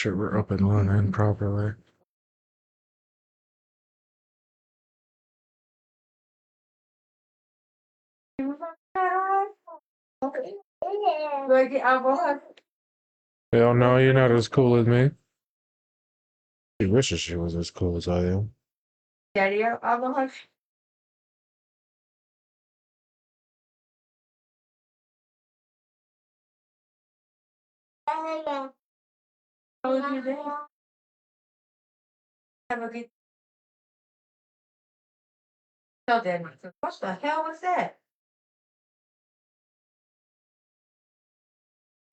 Sure, we're up and running properly. Hell no, you're not as cool as me. She wishes she was as cool as I am. What the hell was that?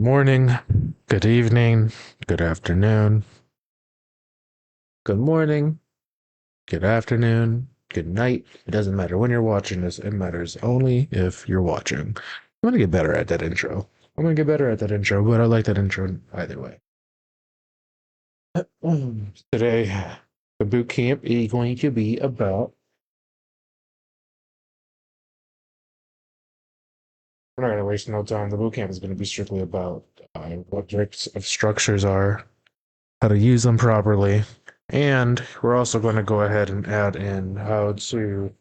Morning, good evening, good afternoon, good morning, good afternoon, good night. It doesn't matter when you're watching this, it matters only if you're watching. I'm gonna get better at that intro. But I like that intro either way. Today, the boot camp is going to be about. We're not going to waste no time. The boot camp is going to be strictly about what types of structures are, how to use them properly, and we're also going to go ahead and add in how to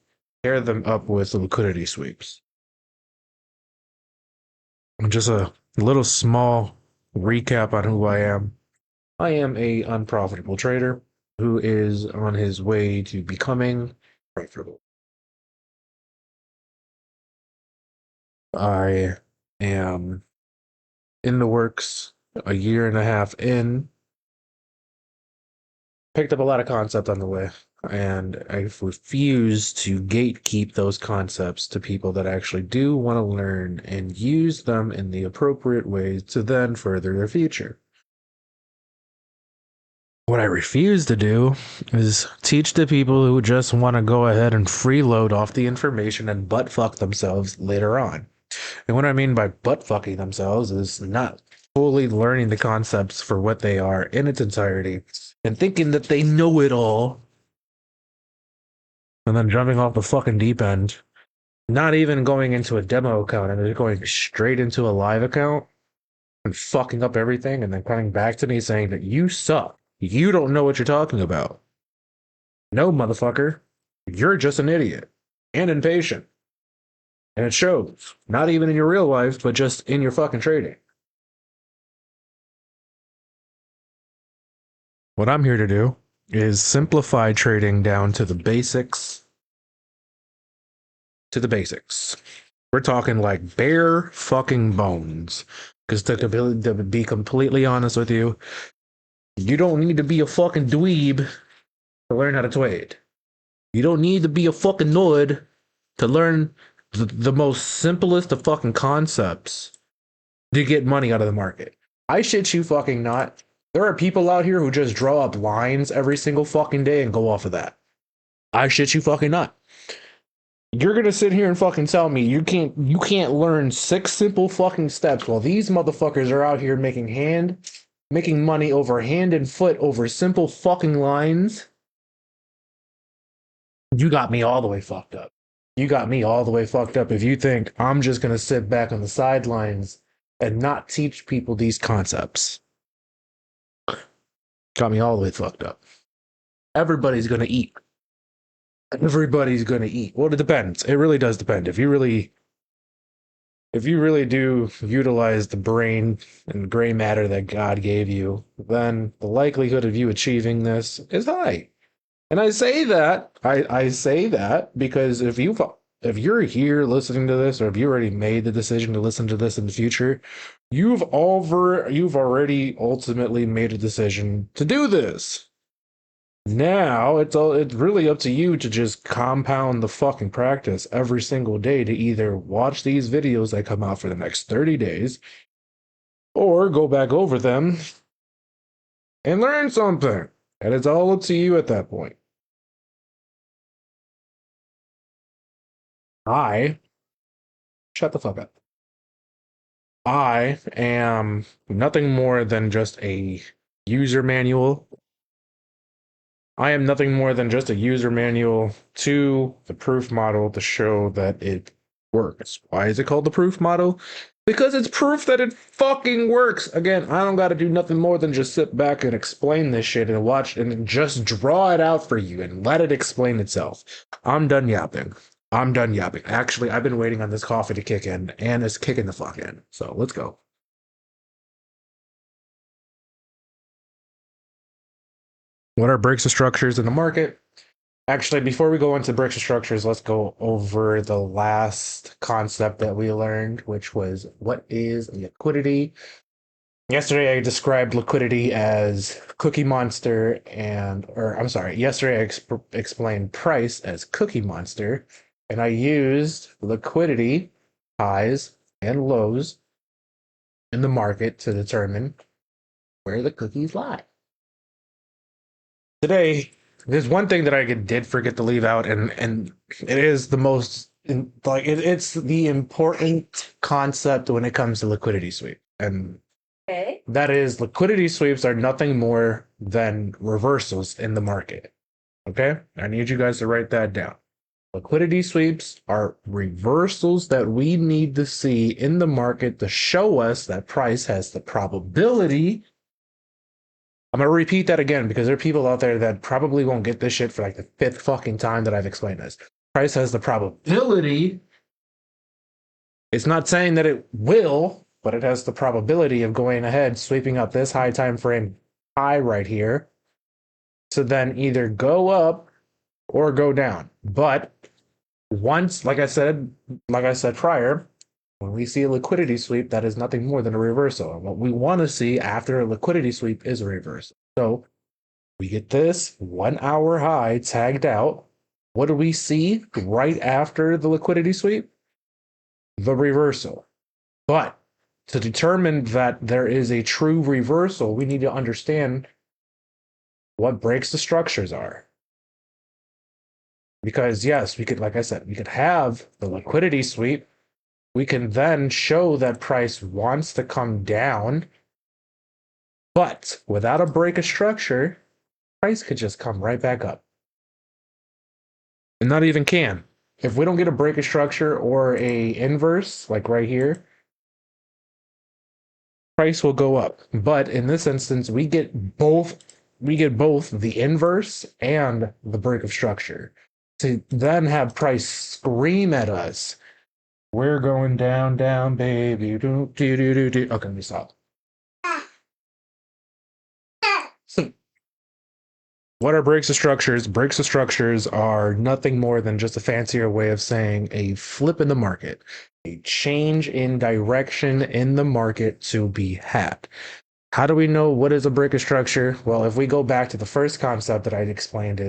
pair them up with liquidity sweeps. Just a little small recap on who I am. I am a unprofitable trader who is on his way to becoming profitable. I am in the works, a year and a half in. Picked up a lot of concept on the way, and I refuse to gatekeep those concepts to people that actually do want to learn and use them in the appropriate ways to then further their future. What I refuse to do is teach the people who just want to go ahead and freeload off the information and butt fuck themselves later on. And what I mean by butt fucking themselves is not fully learning the concepts for what they are in its entirety and thinking that they know it all and then jumping off the fucking deep end, not even going into a demo account and just going straight into a live account and fucking up everything and then coming back to me saying that you suck. You don't know what you're talking about. No, motherfucker. You're just an idiot and impatient. And it shows. Not even in your real life, but just in your fucking trading. What I'm here to do is simplify trading down to the basics. We're talking like bare fucking bones. Because to be completely honest with you, you don't need to be a fucking dweeb to learn how to trade. You don't need to be a fucking nerd to learn the most simplest of fucking concepts to get money out of the market. I shit you fucking not. There are people out here who just draw up lines every single fucking day and go off of that. I shit you fucking not. You're gonna sit here and fucking tell me you can't learn 6 simple fucking steps while these motherfuckers are out here making money over hand and foot over simple fucking lines? You got me all the way fucked up. You got me all the way fucked up if you think I'm just gonna sit back on the sidelines and not teach people these concepts. Got me all the way fucked up. Everybody's gonna eat. Everybody's gonna eat. Well, it depends. It really does depend. If you really do utilize the brain and gray matter that God gave you, then the likelihood of you achieving this is high. And I say that because if you're here listening to this, or if you already made the decision to listen to this in the future, you've already ultimately made a decision to do this. Now it's really up to you to just compound the fucking practice every single day to either watch these videos that come out for the next 30 days or go back over them and learn something. And it's all up to you at that point. Shut the fuck up. I am nothing more than just a user manual. I am nothing more than just a user manual to the proof model to show that it works. Why is it called the proof model? Because it's proof that it fucking works. Again, I don't got to do nothing more than just sit back and explain this shit and watch and just draw it out for you and let it explain itself. I'm done yapping. I'm done yapping. Actually, I've been waiting on this coffee to kick in, and it's kicking the fuck in. So let's go. What are breaks and structures in the market? Actually, before we go into breaks and structures, let's go over the last concept that we learned, which was what is liquidity. Yesterday, I described liquidity as Cookie Monster or I'm sorry, yesterday I explained price as Cookie Monster, and I used liquidity, highs, and lows in the market to determine where the cookies lie. Today, there's one thing that I did forget to leave out, and it is the most it's the important concept when it comes to liquidity sweep, and Okay. that is liquidity sweeps are nothing more than reversals in the market. Okay, I need you guys to write that down. Liquidity sweeps are reversals that we need to see in the market to show us that price has the probability. I'm gonna repeat that again because there are people out there that probably won't get this shit for like the fifth fucking time that I've explained this. Price has the probability. It's not saying that it will, but it has the probability of going ahead, sweeping up this high time frame high right here, to then either go up or go down. But once, like I said prior, when we see a liquidity sweep, that is nothing more than a reversal. And what we want to see after a liquidity sweep is a reversal. So we get this 1 hour high tagged out. What do we see right after the liquidity sweep? The reversal. But to determine that there is a true reversal, we need to understand what breaks the structures are. Because yes, we could, like I said, we could have the liquidity sweep. We can then show that price wants to come down, but without a break of structure, price could just come right back up. And not even can. If we don't get a break of structure or a inverse, like right here, price will go up. But in this instance, we get both the inverse and the break of structure. To then have price scream at us, we're going down, down, baby. Do, do, do, do, do. Okay, let me stop. So, what are breaks of structures? Breaks of structures are nothing more than just a fancier way of saying a flip in the market, a change in direction in the market to be had. How do we know what is a break of structure? Well, if we go back to the first concept that I explained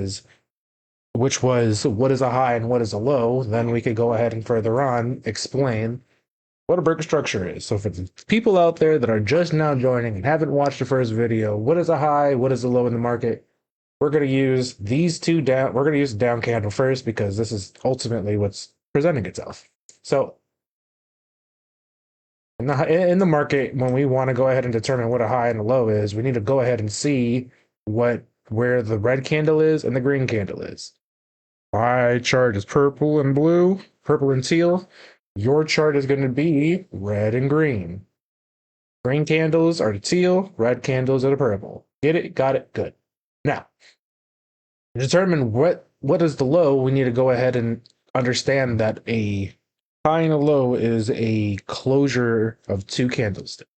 which was what is a high and what is a low, then we could go ahead and further on explain what a break of structure is. So for the people out there that are just now joining and haven't watched the first video, what is a high, what is a low in the market? We're going to use these two down. We're going to use the down candle first because this is ultimately what's presenting itself. So in the market, when we want to go ahead and determine what a high and a low is, we need to go ahead and see where the red candle is and the green candle is. My chart is purple and blue, purple and teal. Your chart is going to be red and green. Green candles are the teal, red candles are the purple. Get it? Got it? Good. Now, to determine what is the low, we need to go ahead and understand that a high and a low is a closure of two candlesticks.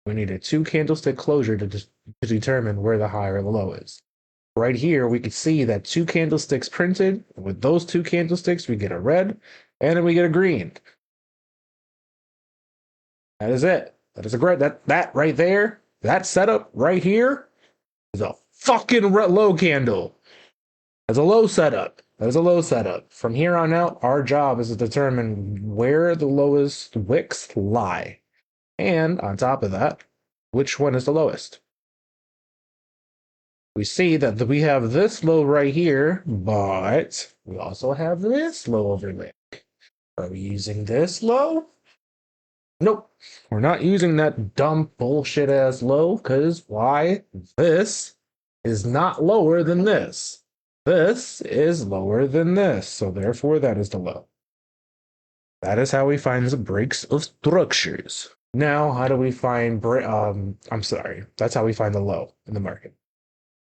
We need a two candlestick closure to determine where the high or the low is. Right here, we can see that two candlesticks printed. With those two candlesticks, we get a red and then we get a green. That is it. That is a great, that right there, that setup right here is a fucking low candle. That's a low setup. That is a low setup. From here on out, our job is to determine where the lowest wicks lie. And on top of that, which one is the lowest? We see that we have this low right here, but we also have this low over there. Are we using this low? Nope. We're not using that dumb bullshit ass low, because why? This is not lower than this. This is lower than this, so therefore that is the low. That is how we find the breaks of structures. Now, how do we find I'm sorry, that's how we find the low in the market.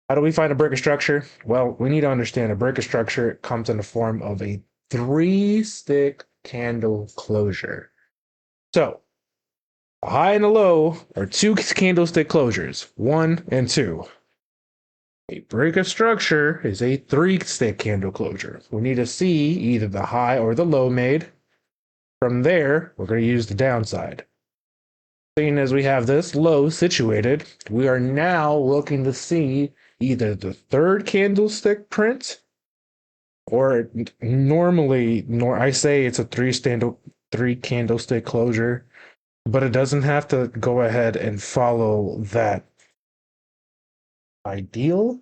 How do we find a break of structure? Well, we need to understand a break of structure comes in the form of a 3-stick candle closure. So, a high and a low are 2 candlestick closures, 1 and 2. A break of structure is a 3-stick candle closure. We need to see either the high or the low made. From there, we're going to use the downside. Seeing as we have this low situated, we are now looking to see either the 3rd candlestick print, or normally, I say it's a 3 candlestick closure, but it doesn't have to go ahead and follow that ideal.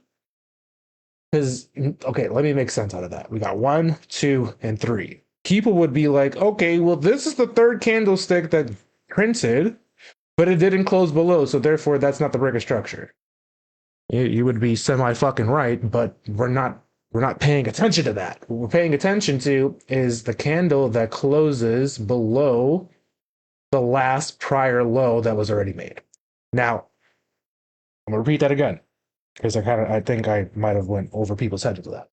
Because, okay, let me make sense out of that. We got 1, 2, and 3. People would be like, okay, well, this is the 3rd candlestick that printed, but it didn't close below, so therefore that's not the break of structure. You would be semi-fucking right, but we're not paying attention to that. What we're paying attention to is the candle that closes below the last prior low that was already made. Now, I'm gonna repeat that again because I think I might have went over people's heads with that.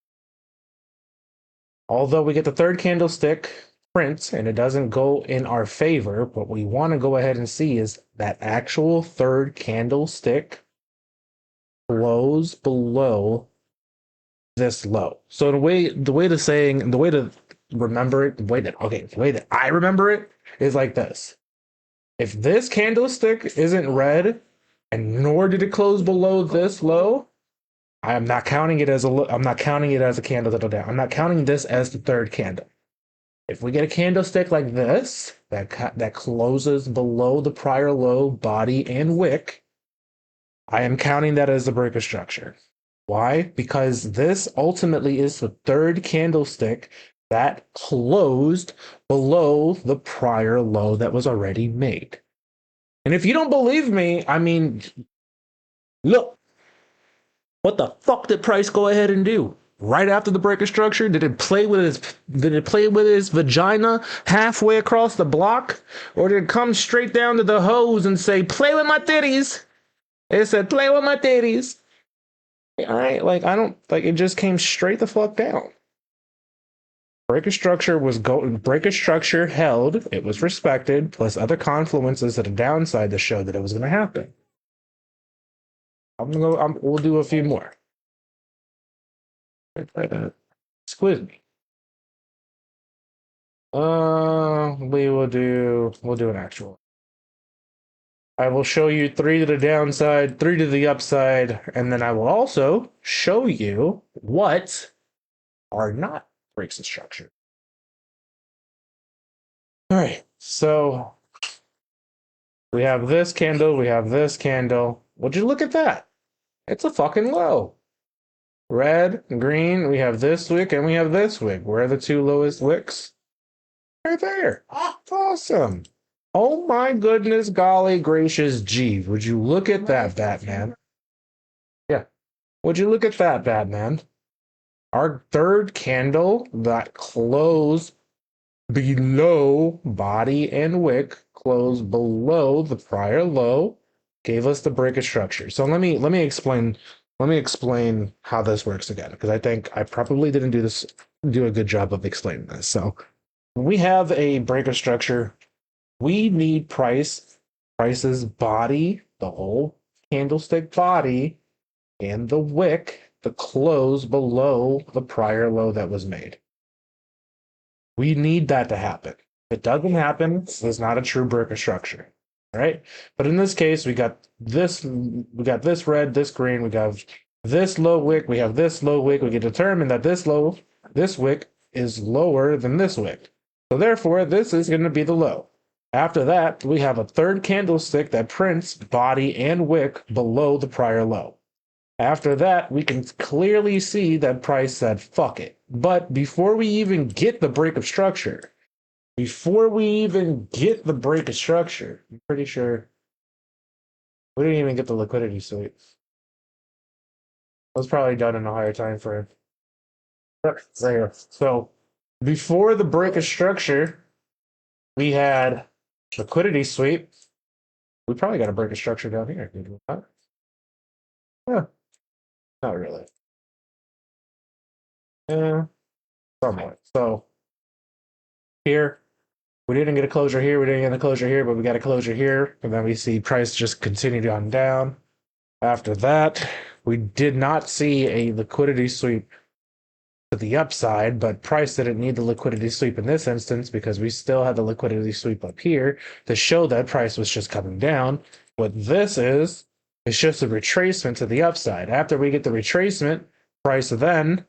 Although we get the 3rd candlestick print and it doesn't go in our favor, what we want to go ahead and see is that actual 3rd candlestick close below this low. So the way to remember it, the way that I remember it is like this. If this candlestick isn't red, and nor did it close below this low, I'm not counting it as a candle that'll down. I'm not counting this as the 3rd candle. If we get a candlestick like this that closes below the prior low, body and wick, I am counting that as the break of structure. Why? Because this ultimately is the 3rd candlestick that closed below the prior low that was already made. And if you don't believe me, I mean, look, what the fuck did Price go ahead and do? Right after the break of structure, did it play with his vagina halfway across the block? Or did it come straight down to the hose and say, play with my titties? It said, play with my titties. All right, it just came straight the fuck down. Break of structure held, it was respected, plus other confluences to the downside to show that it was going to happen. We'll do a few more. Excuse me. We'll do an actual. I will show you 3 to the downside, 3 to the upside, and then I will also show you what are not breaks of structure. All right, so we have this candle, we have this candle. Would you look at that? It's a fucking low. Red, green, we have this wick and we have this wick. Where are the 2 lowest wicks? Right there. Awesome. Oh my goodness, golly gracious gee. Would you look at that, Batman? Yeah. Would you look at that, Batman? Our 3rd candle that closed below body and wick, closed below the prior low, gave us the break of structure. So let me explain how this works again, because I think I probably didn't do a good job of explaining this. So when we have a break of structure, we need Price's body, the whole candlestick body, and the wick, the close below the prior low that was made. We need that to happen. If it doesn't happen, it's not a true break of structure. All right? But in this case, we got this red, this green, we got this low wick, we have this low wick. We can determine that this wick is lower than this wick. So therefore, this is going to be the low. After that, we have a 3rd candlestick that prints body and wick below the prior low. After that, we can clearly see that Price said, fuck it. But before we even get the break of structure, I'm pretty sure we didn't even get the liquidity sweep. It was probably done in a higher time frame. Right here. So before the break of structure, we had liquidity sweep. We probably got to break a structure down here. Did we not? Yeah, not really. Yeah, somewhat. So here, we didn't get a closure here. We didn't get a closure here, but we got a closure here. And then we see price just continued on down. After that, we did not see a liquidity sweep to the upside, but price didn't need the liquidity sweep in this instance because we still had the liquidity sweep up here to show that price was just coming down. What this is, it's just a retracement to the upside. After we get the retracement, price then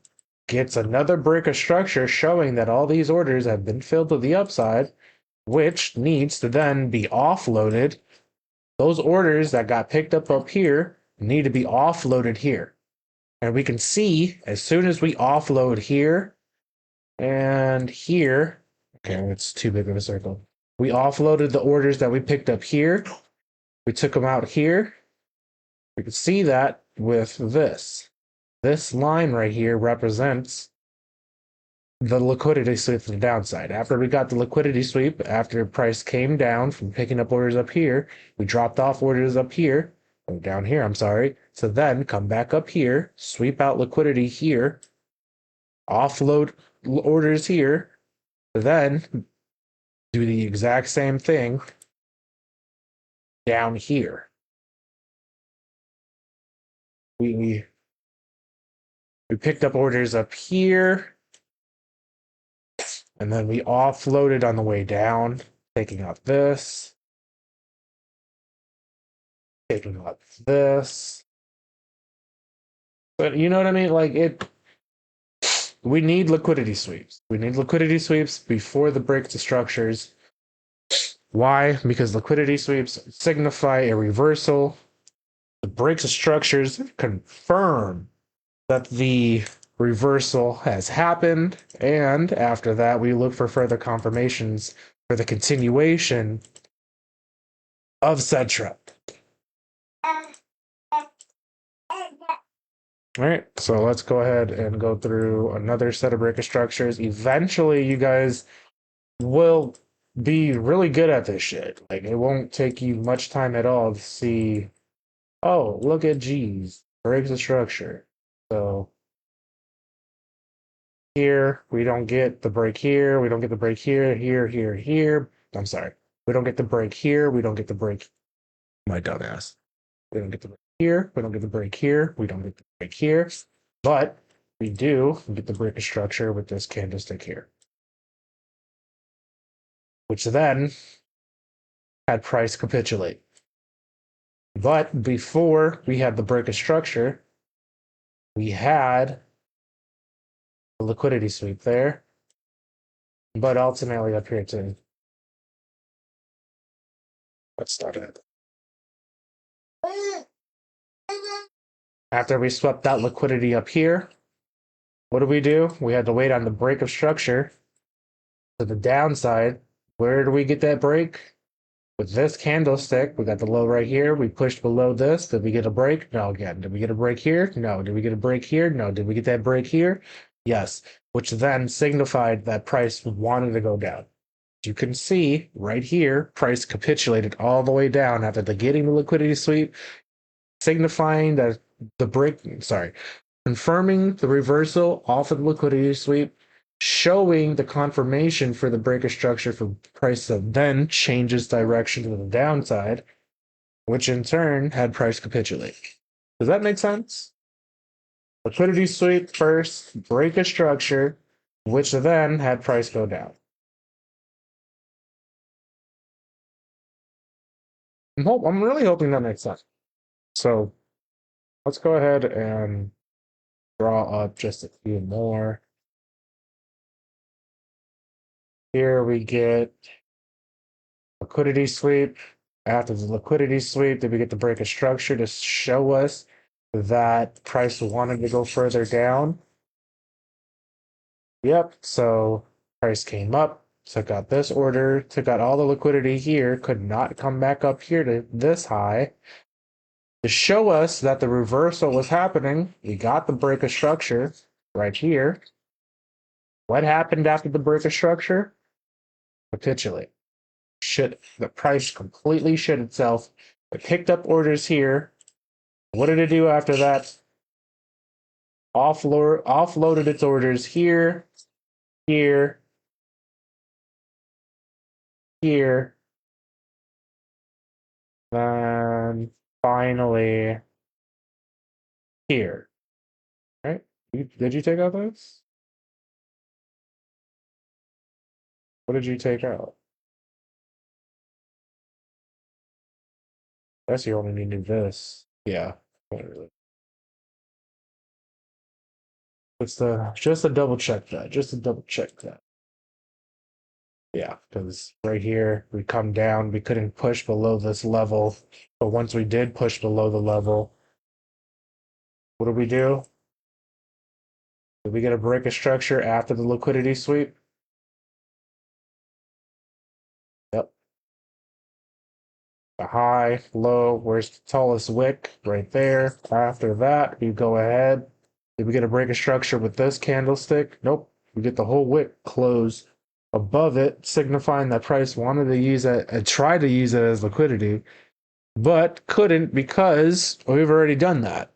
gets another break of structure showing that all these orders have been filled to the upside, which needs to then be offloaded. Those orders that got picked up here need to be offloaded here. And we can see as soon as we offload here and here, okay, it's too big of a circle. We offloaded the orders that we picked up here. We took them out here. We can see that with this. This line right here represents the liquidity sweep to the downside. After we got the liquidity sweep, after price came down from picking up orders up here, we dropped off orders up here, or down here, I'm sorry. So then come back up here, sweep out liquidity here, offload orders here, then do the exact same thing down here. We picked up orders up here, and then we offloaded on the way down, taking out this, taking out this. But you know what I mean? Like it, we need liquidity sweeps. We need liquidity sweeps before the break to structures. Why? Because liquidity sweeps signify a reversal. The breaks to structures confirm that the reversal has happened, and after that, we look for further confirmations for the continuation of said trend. All right, so let's go ahead and go through another set of breaker structures. Eventually, you guys will be really good at this shit. Like, it won't take you much time at all to see, oh, look at G's, breaks a structure. So here, we don't get the break here, we don't get the break here, here. I'm sorry. We don't get the break here, we don't get the break. My dumbass. We don't get the break here, we don't get the break here, we don't get the break here. But we do get the break of structure with this candlestick here, which then had price capitulate. But before we had the break of structure, we had the liquidity sweep there, but ultimately up here too. Let's start it. After we swept that liquidity up here, what do? We had to wait on the break of structure to the downside. Where do we get that break? With this candlestick, we got the low right here. We pushed below this. Did we get a break? No, again. Did we get a break here? No. Did we get a break here? No. Did we get that break here? Yes. Which then signified that price wanted to go down. You can see right here, price capitulated all the way down after the getting the liquidity sweep, signifying that the break, sorry, confirming the reversal off of the liquidity sweep, showing the confirmation for the breaker structure for price that then changes direction to the downside, which in turn had price capitulate. Does that make sense? Liquidity sweep first, breaker structure, which then had price go down. I'm really hoping that makes sense. So let's go ahead and draw up just a few more. Here we get liquidity sweep. After the liquidity sweep, did we get the break of structure to show us that price wanted to go further down? Yep. So price came up, took out this order, took out all the liquidity here, could not come back up here to this high. To show us that the reversal was happening, we got the break of structure right here. What happened after the break of structure? Capitulate. shit, the price completely shit itself. It picked up orders here. What did it do after that? Offloaded its orders here, here, here, and finally here. Right? Did you take out this? What did you take out? Guess you only needed this. Yeah. It's the just to double check that. Just to double check that. Yeah, because right here we come down, we couldn't push below this level. But once we did push below the level, what do we do? Did we get a break of structure after the liquidity sweep? Yep. The high, low, where's the tallest wick? Right there. After that, you go ahead. Did we get a break of structure with this candlestick? Nope. We get the whole wick closed above it, signifying that price wanted to use it and tried to use it as liquidity, but couldn't because we've already done that.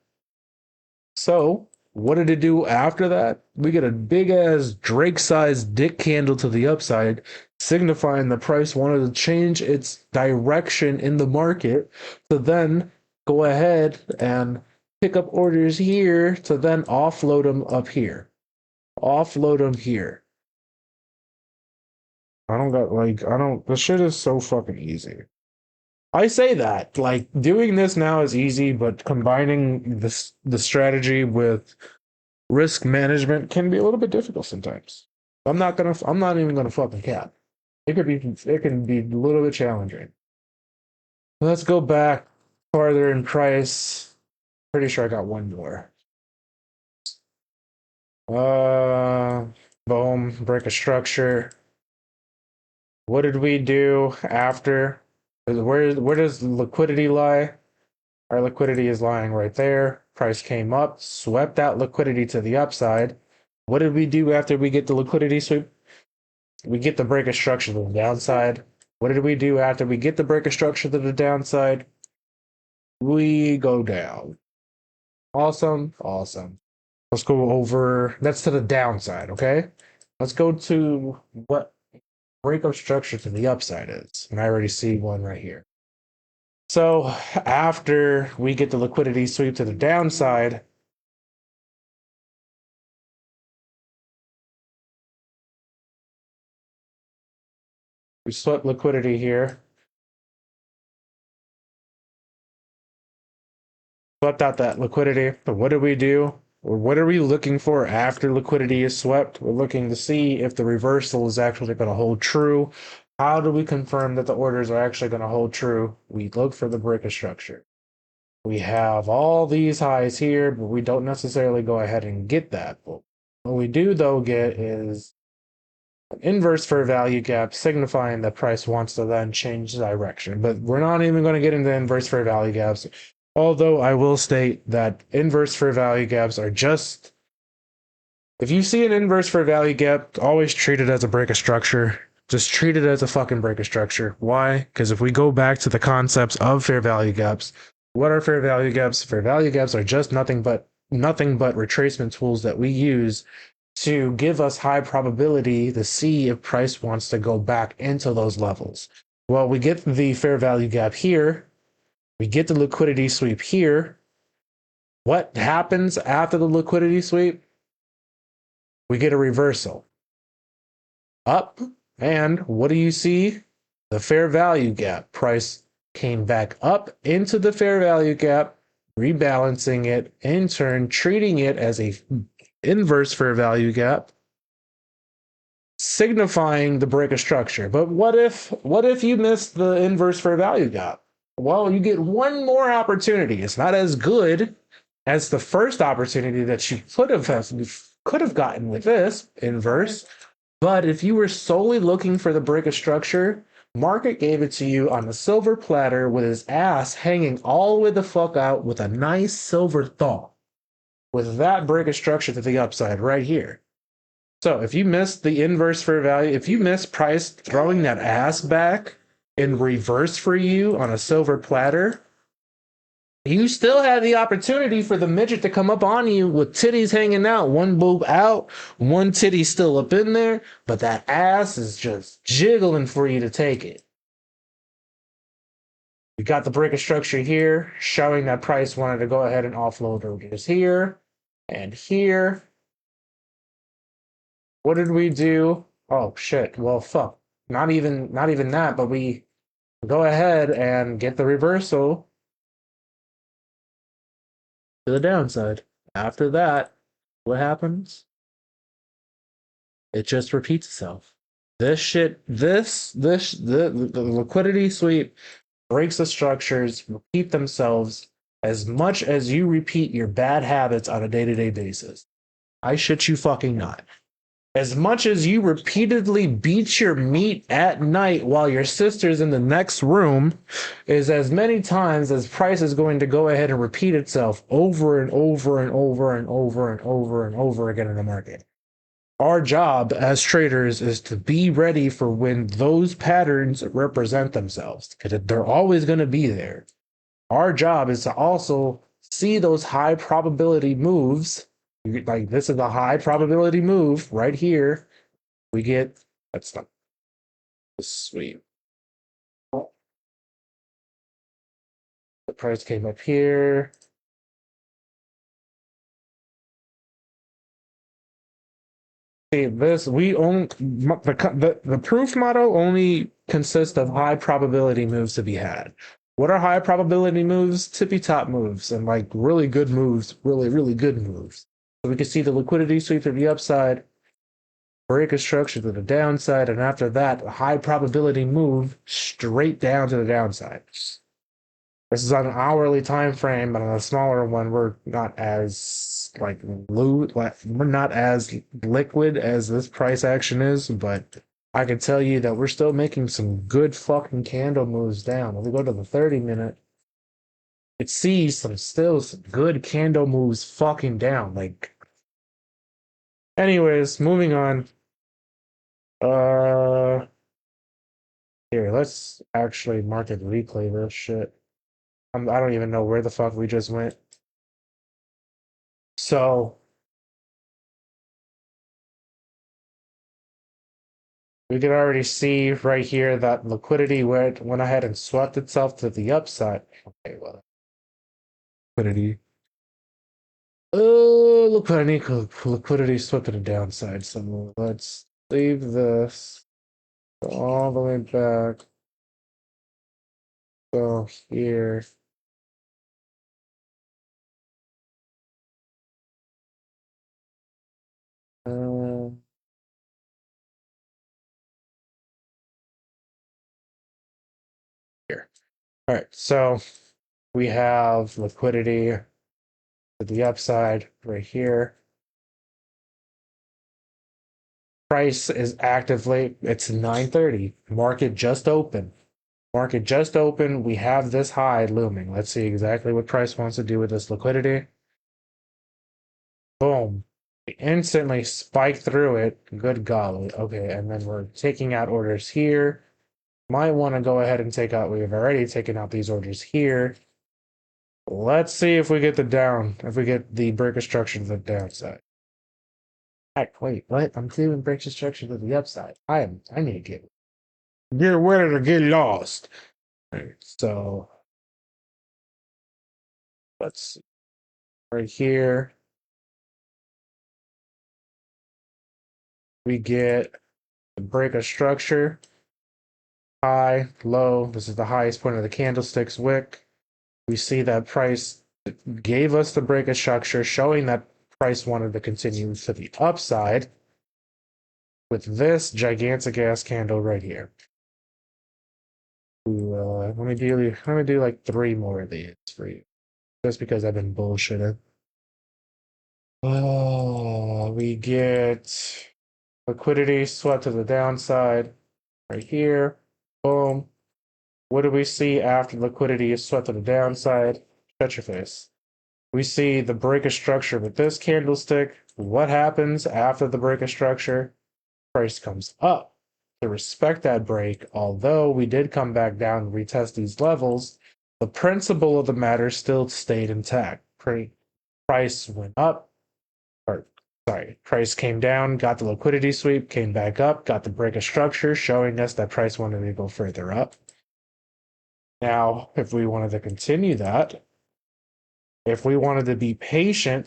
So, what did it do after that? We get a big ass Drake sized dick candle to the upside, signifying the price wanted to change its direction in the market to then go ahead and pick up orders here to then offload them up here. Offload them here. This shit is so fucking easy. I say that, like, doing this now is easy, but combining the strategy with risk management can be a little bit difficult sometimes. I'm not even gonna fucking cap. It can be a little bit challenging. Let's go back farther in price. Pretty sure I got one more. Uh, Boom, break a structure. What did we do after? Where does liquidity lie? Our liquidity is lying right there. Price came up, swept that liquidity to the upside. What did we do after we get the liquidity sweep? We get the break of structure to the downside. What did we do after we get the break of structure to the downside? We go down. Awesome, awesome. Let's go over, that's to the downside, okay? Let's go to what break of structure to the upside is. And I already see one right here. So after we get the liquidity sweep to the downside, we swept liquidity here, swept out that liquidity. But what do we do? Or what are we looking for after liquidity is swept? We're looking to see if the reversal is actually going to hold true. How do we confirm that the orders are actually going to hold true? We look for the break of structure. We have all these highs here, but we don't necessarily go ahead and get that. What we do, though, get is an inverse fair value gap, signifying that price wants to then change direction. But we're not even going to get into inverse fair value gaps. Although I will state that inverse fair value gaps are just, if you see an inverse fair value gap, always treat it as a break of structure. Just treat it as a fucking break of structure. Why? Because if we go back to the concepts of fair value gaps, what are fair value gaps? Fair value gaps are just nothing but retracement tools that we use to give us high probability to see if price wants to go back into those levels. Well, we get the fair value gap here. We get the liquidity sweep here. What happens after the liquidity sweep? We get a reversal. Up. And what do you see? The fair value gap. Price came back up into the fair value gap, rebalancing it, in turn, treating it as a inverse fair value gap, signifying the break of structure. But what if you miss the inverse fair value gap? Well, you get one more opportunity. It's not as good as the first opportunity that you could have gotten with this inverse. But if you were solely looking for the break of structure, market gave it to you on a silver platter with his ass hanging all the way the fuck out with a nice silver thong. With that break of structure to the upside right here. So if you miss the inverse fair value, if you miss price throwing that ass back in reverse for you on a silver platter, you still have the opportunity for the midget to come up on you with titties hanging out, one boob out, one titty still up in there, but that ass is just jiggling for you to take it. We got the breaker structure here, showing that Price wanted to go ahead and offload orders here and here. What did we do? Oh shit. Well, fuck. Not even that, but we go ahead and get the reversal to the downside. After that, what happens? It just repeats itself. This shit, the liquidity sweep breaks the structures, repeat themselves as much as you repeat your bad habits on a day-to-day basis. I shit you fucking not. As much as you repeatedly beat your meat at night while your sister's in the next room, is as many times as price is going to go ahead and repeat itself over and over and over and over and over and over again in the market. Our job as traders is to be ready for when those patterns represent themselves, because they're always going to be there. Our job is to also see those high probability moves. Like this is a high probability move right here. We get that's not sweet. The price came up here. See this, we only the proof model only consists of high probability moves to be had. What are high probability moves? Tippy top moves and like really good moves, really good moves. So we can see the liquidity sweep to the upside, break a structure to the downside, and after that, a high probability move straight down to the downside. This is on an hourly time frame, but on a smaller one, we're not as we're not as liquid as this price action is, but I can tell you that we're still making some good fucking candle moves down. If we go to the 30-minute, it sees some good candle moves fucking down. Like, anyways, moving on. Here, let's actually market replay this shit. I don't even know where the fuck we just went. So we can already see right here that liquidity went ahead and swept itself to the upside. Okay, well, liquidity. Oh, liquidity swept to the downside. So let's leave this. Go all the way back. Go here. Uh, Here. All right, so we have liquidity to the upside right here. Price is actively, it's 9:30. Market just opened. Market just opened. We have this high looming. Let's see exactly what price wants to do with this liquidity. Boom. We instantly spike through it. Good golly. Okay, and then we're taking out orders here. Might want to go ahead and take out, we've already taken out these orders here. Let's see if we get if we get the breaker structure to the downside. Wait, what? I'm doing breaker structure to the upside. I need to get ready to get lost. Right, so let's see. Right here, we get the breaker structure. High, low. This is the highest point of the candlestick's wick. We see that price gave us the breaker structure, showing that price wanted to continue to the upside with this gigantic ass candle right here. Let me do like 3 more of these for you, just because I've been bullshitting. Oh, we get liquidity swept to the downside right here. Boom. What do we see after liquidity is swept to the downside? Shut your face. We see the breaker structure with this candlestick. What happens after the breaker structure? Price comes up. to respect that break, although we did come back down and retest these levels, the principle of the matter still stayed intact. Price went up, or sorry, price came down, got the liquidity sweep, came back up, got the break of structure, showing us that price wanted to go further up. Now, if we wanted to continue that, if we wanted to be patient,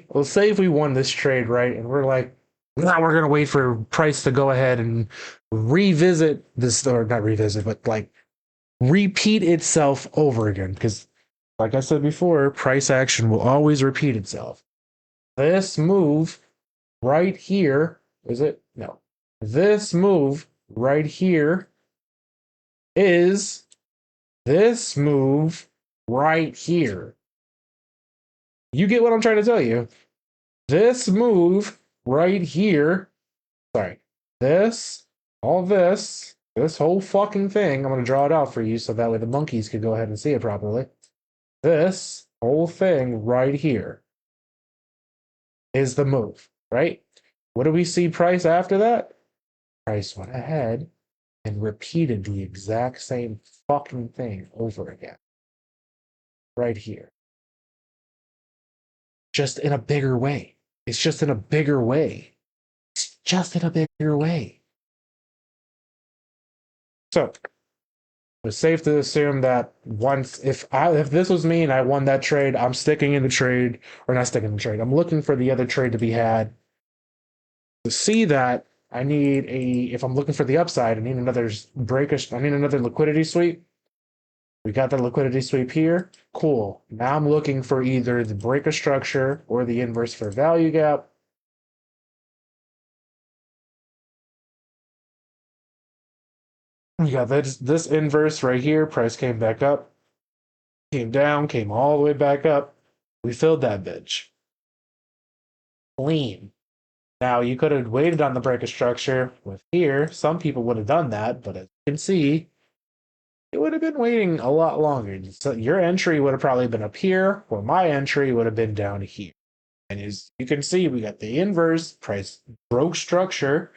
let's say if we won this trade, right, and we're like, nah, we're gonna wait for price to go ahead and revisit this, or not revisit, but like repeat itself over again. Because, like I said before, price action will always repeat itself. This move right here, is it? No. This move right here is this move right here. You get what I'm trying to tell you. This move right here, sorry, all this whole fucking thing, I'm going to draw it out for you so that way the monkeys can go ahead and see it properly. This whole thing right here is the move, right? What do we see price after that? Price went ahead and repeated the exact same fucking thing over again. Right here. Just in a bigger way. It's just in a bigger way. It's just in a bigger way. So it's safe to assume that once, if this was me and I won that trade, I'm sticking in the trade, or not sticking in the trade. I'm looking for the other trade to be had. To see that, I need if I'm looking for the upside, I need another I need another liquidity sweep. We got the liquidity sweep here. Cool. Now I'm looking for either the break of structure or the inverse fair value gap. We got this inverse right here. Price came back up, came down, came all the way back up. We filled that bitch. Clean. Now you could have waited on the break of structure with here. Some people would have done that, but as you can see, it would have been waiting a lot longer. So your entry would have probably been up here, or my entry would have been down here. And as you can see, we got the inverse price broke structure,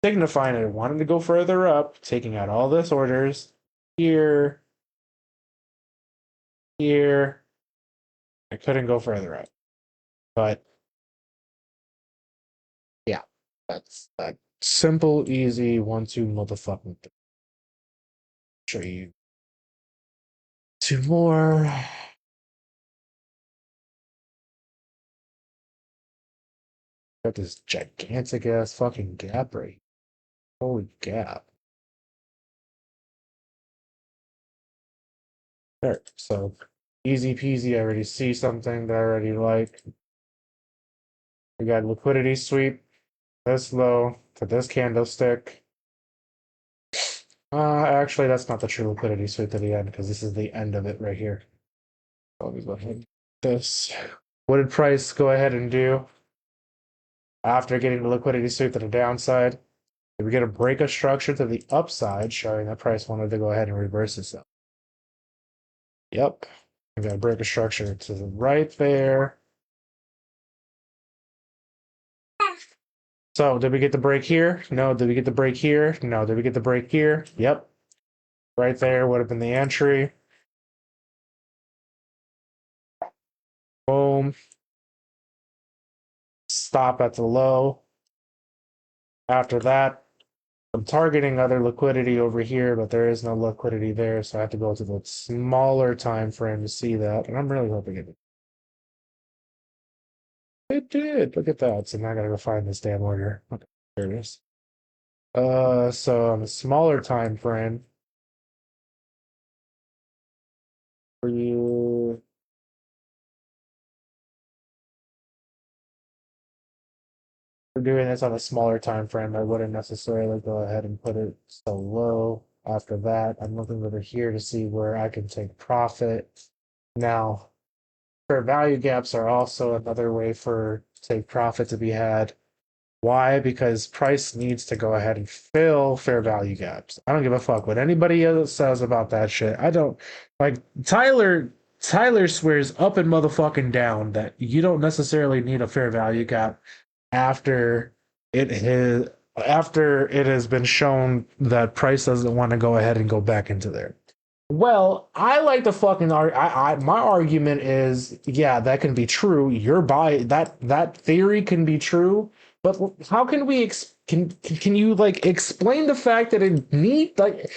signifying that it wanted to go further up, taking out all this orders here, here. I couldn't go further up. But yeah, that's that simple, easy 1-2 motherfucking thing. Show you two more. Got this gigantic ass fucking gap right here. Holy gap. There, so easy peasy. I already see something that I already like. We got liquidity sweep this low to this candlestick. Actually, that's not the true liquidity sweep to the end because this is the end of it right here. I'll go ahead. This. What did price go ahead and do after getting the liquidity sweep to the downside? Did we get a break of structure to the upside, showing that price wanted to go ahead and reverse itself? Yep. We got a break of structure to the right there. So, did we get the break here? No. Did we get the break here? No. Did we get the break here? Yep. Right there would have been the entry. Boom. Stop at the low. After that, I'm targeting other liquidity over here, but there is no liquidity there, so I have to go to the smaller time frame to see that, and I'm really hoping it did. It did. Look at that. So now I gotta go find this damn order. Okay, there it is. So on the smaller time frame, for you, for doing this on a smaller time frame, I wouldn't necessarily go ahead and put it so low. After that, I'm looking over here to see where I can take profit. Now, fair value gaps are also another way for take profit to be had. Why? Because price needs to go ahead and fill fair value gaps. I don't give a fuck what anybody else says about that shit. I don't like Tyler swears up and motherfucking down that you don't necessarily need a fair value gap after it hit after it has been shown that Price doesn't want to go ahead and go back into there. Well, I like to fucking my argument is, yeah, that can be true. Your buy that theory can be true, but how can we can you like explain the fact that it need like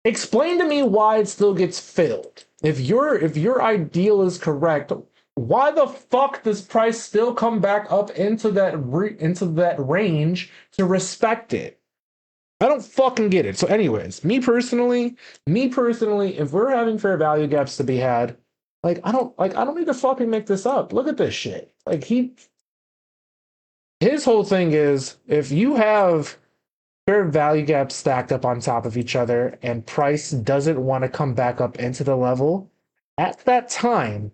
explain to me why it still gets filled? If your ideal is correct, why the fuck does Price still come back up into into that range to respect it? I don't fucking get it. So, anyways, me personally, if we're having fair value gaps to be had, I don't need to fucking make this up. Look at this shit. Like his whole thing is if you have fair value gaps stacked up on top of each other and price doesn't want to come back up into the level at that time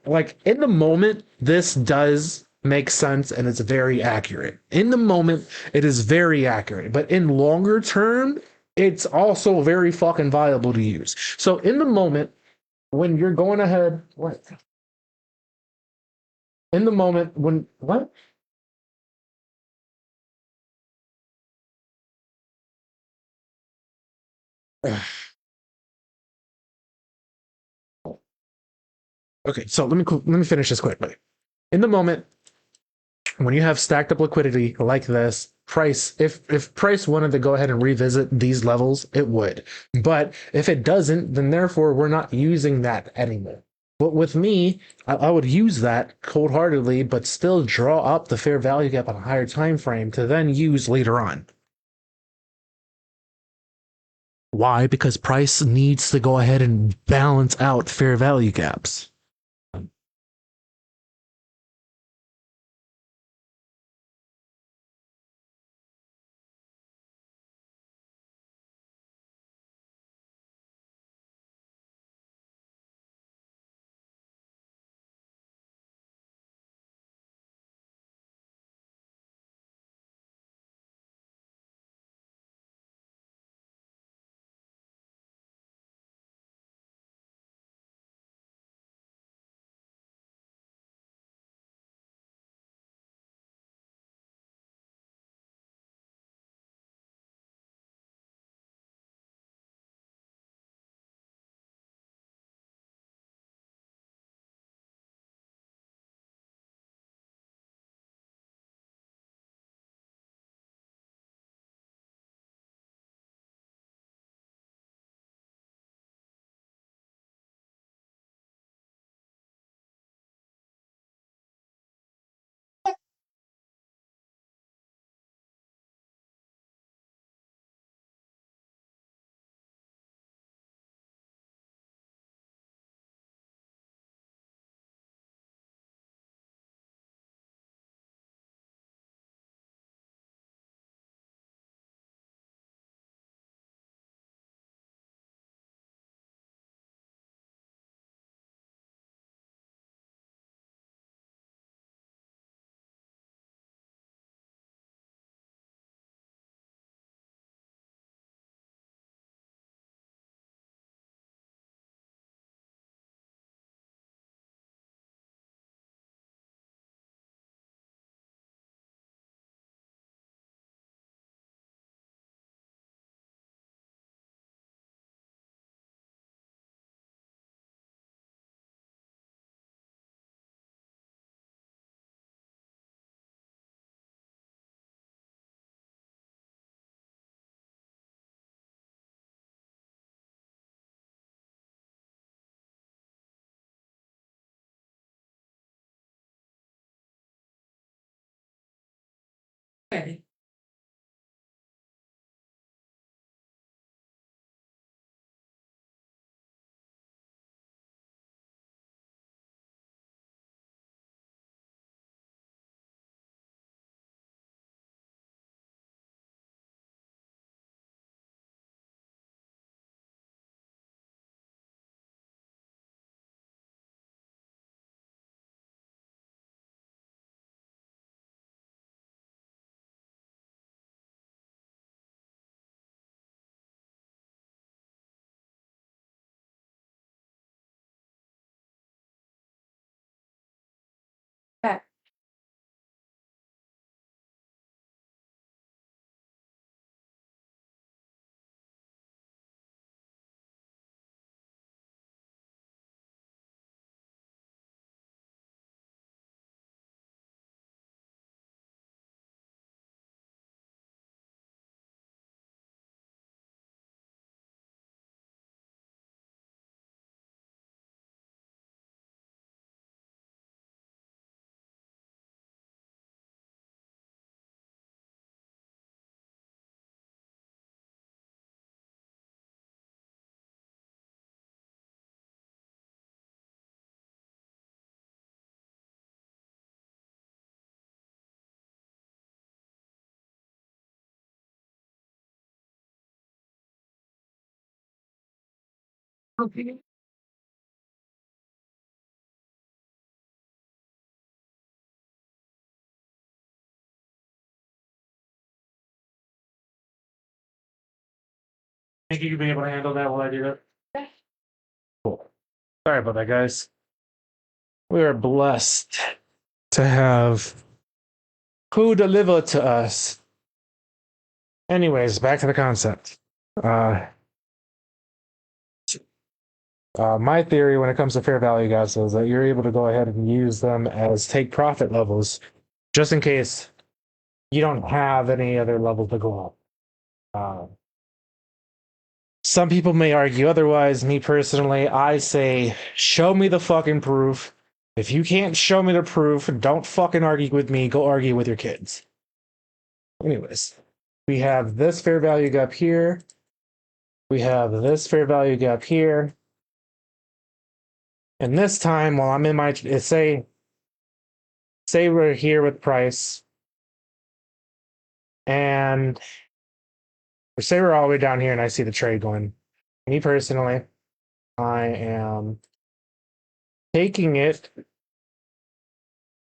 like in the moment this does make sense and it's very accurate. In the moment it is very accurate, but in longer term it's also very fucking viable to use. So in the moment when you're going ahead what in the moment when what okay, so let me finish this quickly. In the moment when you have stacked up liquidity like this, price if price wanted to go ahead and revisit these levels, it would. But if it doesn't, then therefore we're not using that anymore. But with me, I would use that cold-heartedly, but still draw up the fair value gap on a higher time frame to then use later on. Why? Because price needs to go ahead and balance out fair value gaps. Okay. Okay. Think you can be able to handle that while I do that? Cool. Sorry about that, guys. We are blessed to have who deliver to us. Anyways, back to the concept. My theory when it comes to fair value gaps is that you're able to go ahead and use them as take profit levels, just in case you don't have any other level to go up. Some people may argue otherwise. Me personally, I say, show me the fucking proof. If you can't show me the proof, don't fucking argue with me. Go argue with your kids. Anyways, we have this fair value gap here. We have this fair value gap here. And this time, while I'm in my say we're here with price, and say we're all the way down here, and I see the trade going. Me personally, I am taking it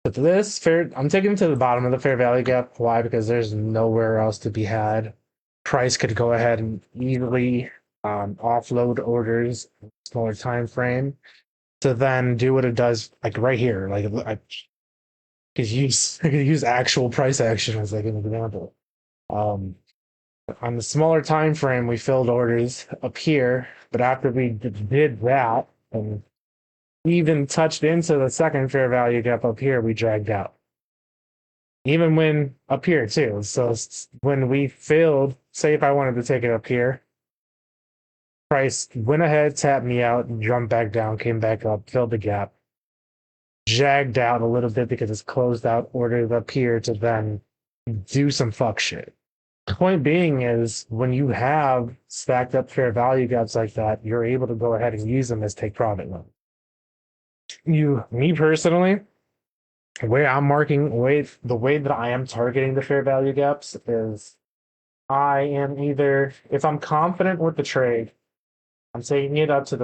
to this fair. I'm taking it to the bottom of the fair value gap. Why? Because there's nowhere else to be had. Price could go ahead and easily offload orders in a smaller time frame to then do what it does, like right here. Like I could use actual price action as like an example. On the smaller time frame, we filled orders up here, but after we did that and even touched into the second fair value gap up here, we dragged out. Even when up here too. So when we filled, say if I wanted to take it up here, price went ahead, tapped me out, and jumped back down, came back up, filled the gap, jagged out a little bit because it's closed out orders up here to then do some fuck shit. Point being is when you have stacked up fair value gaps like that, you're able to go ahead and use them as take profit loans. Me personally, the way the way that I am targeting the fair value gaps is I am either, if I'm confident with the trade, I'm taking it up to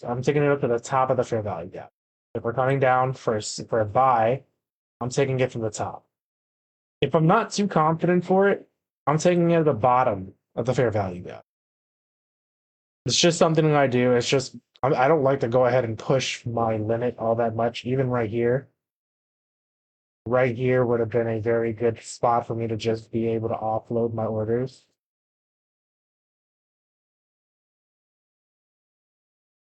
I'm taking it up to the top of the fair value gap. If we're coming down for a buy, I'm taking it from the top. If I'm not too confident for it, I'm taking it at the bottom of the fair value gap. It's just something I do. It's just, I don't like to go ahead and push my limit all that much, even right here. Right here would have been a very good spot for me to just be able to offload my orders.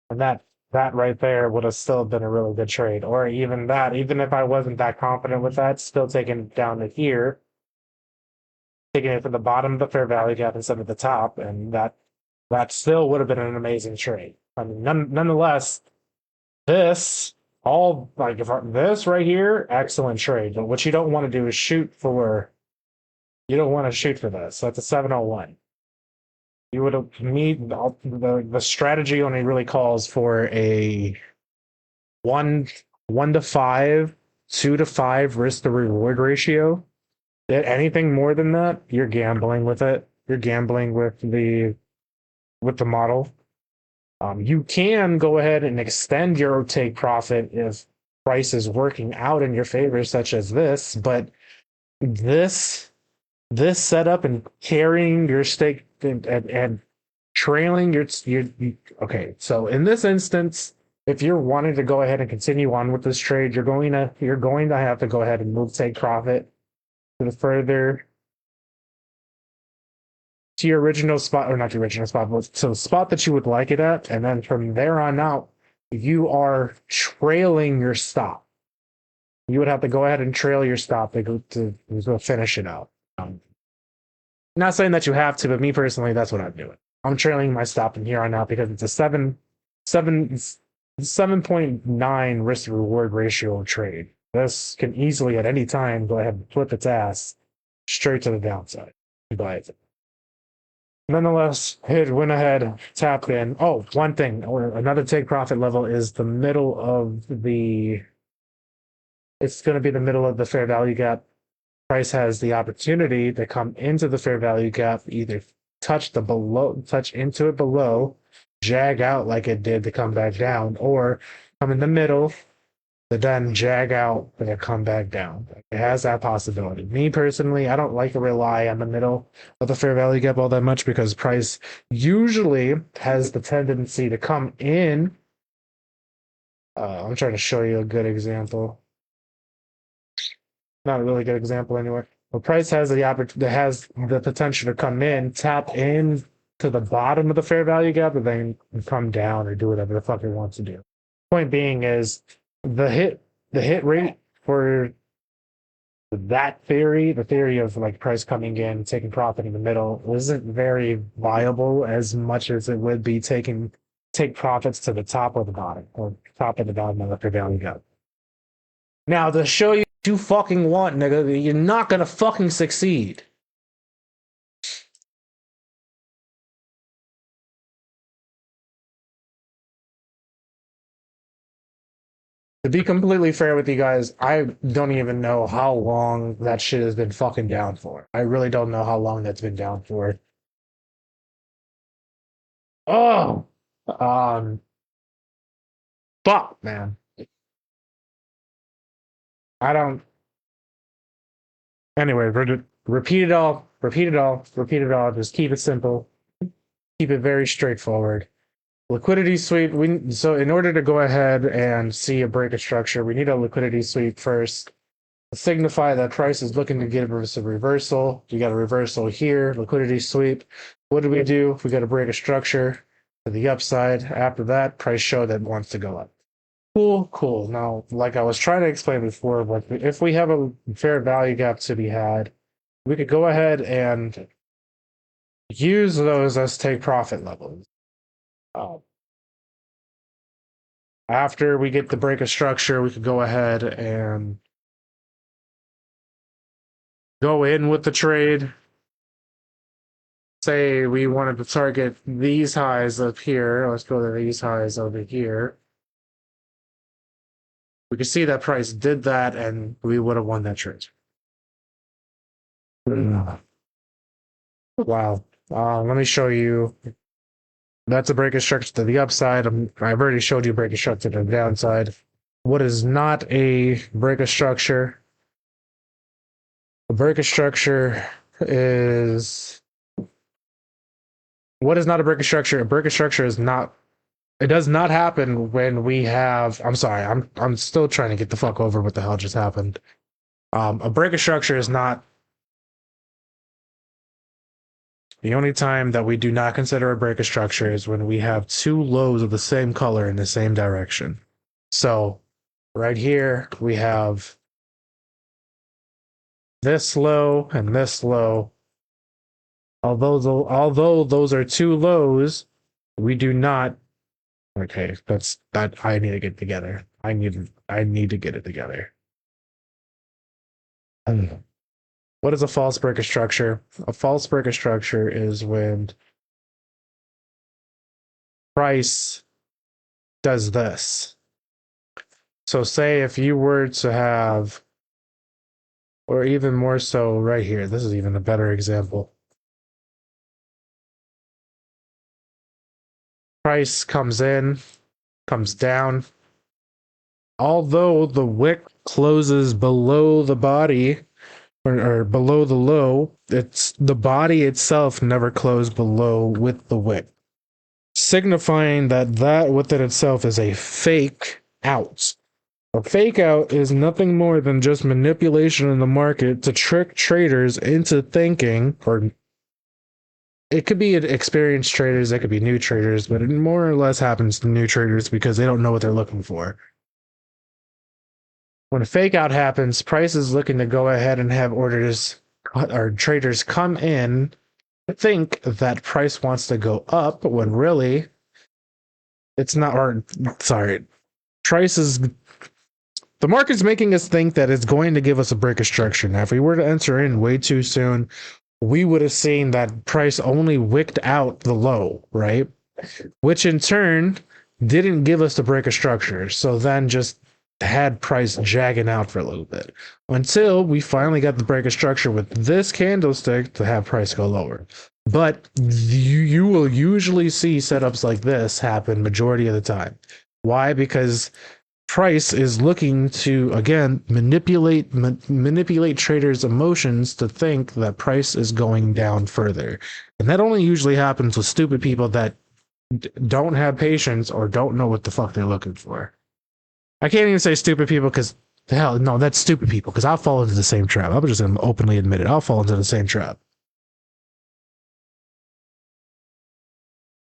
And that right there would have still been a really good trade. Or even that, even if I wasn't that confident with that, still taking it down to here, taking it from the bottom of the fair value gap instead of the top, and that still would have been an amazing trade. I mean, nonetheless, this all like if this right here, excellent trade. But what you don't want to do is you don't want to shoot for this. So that's a 701. You would have need the strategy only really calls for a 1:5, 2:5 risk to reward ratio. Anything more than that, you're gambling with it. You're gambling with the model. You can go ahead and extend your take profit if price is working out in your favor, such as this, but this setup and carrying your stake and trailing your okay. So in this instance, if you're wanting to go ahead and continue on with this trade, you're going to have to go ahead and move take profit to the further to your original spot, or not the original spot, but to the spot that you would like it at, and then from there on out, you are trailing your stop. You would have to go ahead and trail your stop to finish it out. Not saying that you have to, but me personally, that's what I'm doing. I'm trailing my stop from here on out because it's a 7.9 risk to reward ratio trade. This can easily at any time go ahead and flip its ass straight to the downside. Nonetheless, it went ahead, tapped in. Oh, one thing, or another take profit level is the middle of it's going to be the middle of the fair value gap. Price has the opportunity to come into the fair value gap, either touch into it below, jag out like it did to come back down, or come in the middle to then jag out and come back down. It has that possibility. Me personally, I don't like to rely on the middle of the fair value gap all that much because price usually has the tendency to come in. I'm trying to show you a good example. Not a really good example anyway. But price has the potential to come in, tap in to the bottom of the fair value gap, and then come down or do whatever the fuck it wants to do. Point being is the hit rate for that theory, the theory of like price coming in, taking profit in the middle, isn't very viable as much as it would be take profits to the top or the bottom, or top and the bottom of the fair value gap. Now to show you what you fucking want, nigga, you're not gonna fucking succeed. To be completely fair with you guys, I don't even know how long that shit has been fucking down for. I really don't know how long that's been down for. Oh, fuck, man. I don't. Anyway, repeat it all. Repeat it all. Repeat it all. Just keep it simple. Keep it very straightforward. Liquidity sweep. So in order to go ahead and see a break of structure, we need a liquidity sweep first. Signify that price is looking to give us a reversal. You got a reversal here, liquidity sweep. What do? We got to break a structure to the upside. After that, price show that wants to go up. Cool. Now, like I was trying to explain before, if we have a fair value gap to be had, we could go ahead and use those as take profit levels. After we get the break of structure, we could go ahead and go in with the trade. Say we wanted to target these highs up here. Let's go to these highs over here. We could see that price did that, and we would have won that trade. Wow. Let me show you. That's a break of structure to the upside. I've already showed you break of structure to the downside. What is not a break of structure? A break of structure is. What is not a break of structure? A break of structure is not. It does not happen when we have. I'm sorry. I'm still trying to get the fuck over what the hell just happened. A break of structure is not. The only time that we do not consider a break of structure is when we have two lows of the same color in the same direction. So, right here we have this low and this low. Although those are two lows, we do not. Okay, that's that. I need to get together. I need to get it together. What is a false break of structure? A false break of structure is when price does this. So say if you were to have, or even more so right here, this is even a better example. Price comes in, comes down. Although the wick closes below the body, or below the low, it's the body itself never closed below with the wick, signifying that within itself is a fake out. A fake out is nothing more than just manipulation in the market to trick traders into thinking, or it could be experienced traders, it could be new traders, but it more or less happens to new traders because they don't know what they're looking for. When a fake out happens, price is looking to go ahead and have orders or traders come in think that price wants to go up when really it's not. Or sorry, price is. The market's making us think that it's going to give us a break of structure. Now, if we were to enter in way too soon, we would have seen that price only wicked out the low, right? Which in turn didn't give us the break of structure. So then just had price jagging out for a little bit until we finally got the break of structure with this candlestick to have price go lower. But you will usually see setups like this happen majority of the time. Why? Because price is looking to again manipulate traders' emotions to think that price is going down further, and that only usually happens with stupid people that don't have patience or don't know what the fuck they're looking for. I can't even say stupid people because hell no, that's stupid people because I'll fall into the same trap. I'm just gonna openly admit it. I'll fall into the same trap.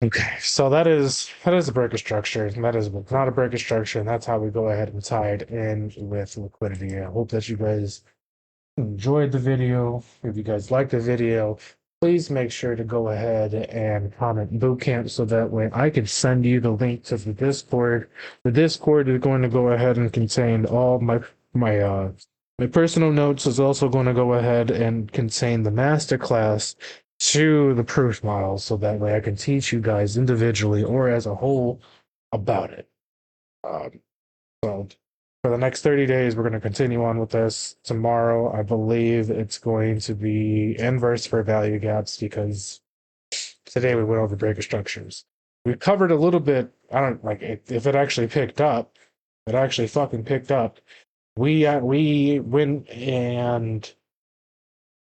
Okay, so that is a breaker structure. And that is not a breaker structure, and that's how we go ahead and tie it in with liquidity. I hope that you guys enjoyed the video. If you guys liked the video, please make sure to go ahead and comment Bootcamp so that way I can send you the link to the Discord. The Discord is going to go ahead and contain all my personal notes. Is also going to go ahead and contain the masterclass to the proof model so that way I can teach you guys individually or as a whole about it. Um, so for the next 30 days, we're going to continue on with this. Tomorrow, I believe it's going to be inverse for value gaps because today we went over breaker structures. We covered a little bit. I don't like it, if it actually picked up. It actually fucking picked up. We went and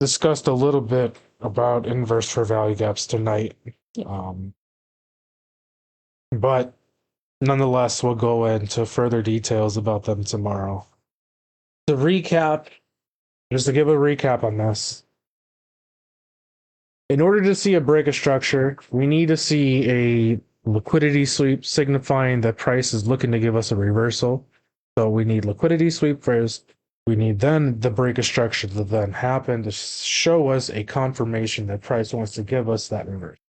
discussed a little bit about inverse for value gaps tonight. Um, but nonetheless, we'll go into further details about them tomorrow. To recap, just to give a recap on this, in order to see a break of structure, we need to see a liquidity sweep signifying that price is looking to give us a reversal. So we need liquidity sweep first. We need then the break of structure to then happen to show us a confirmation that price wants to give us that reversal.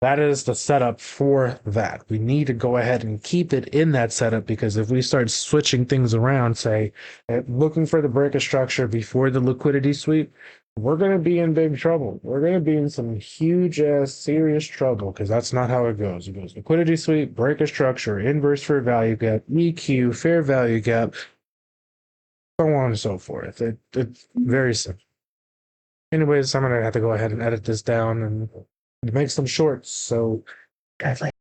That is the setup for that. We need to go ahead and keep it in that setup because if we start switching things around, say, looking for the break of structure before the liquidity sweep, we're going to be in big trouble. We're going to be in some huge ass serious trouble because that's not how it goes. It goes liquidity sweep, break of structure, inverse fair value gap, EQ, fair value gap, so on and so forth. It's very simple. Anyways, I'm going to have to go ahead and edit this down and make some shorts. So, guys, like,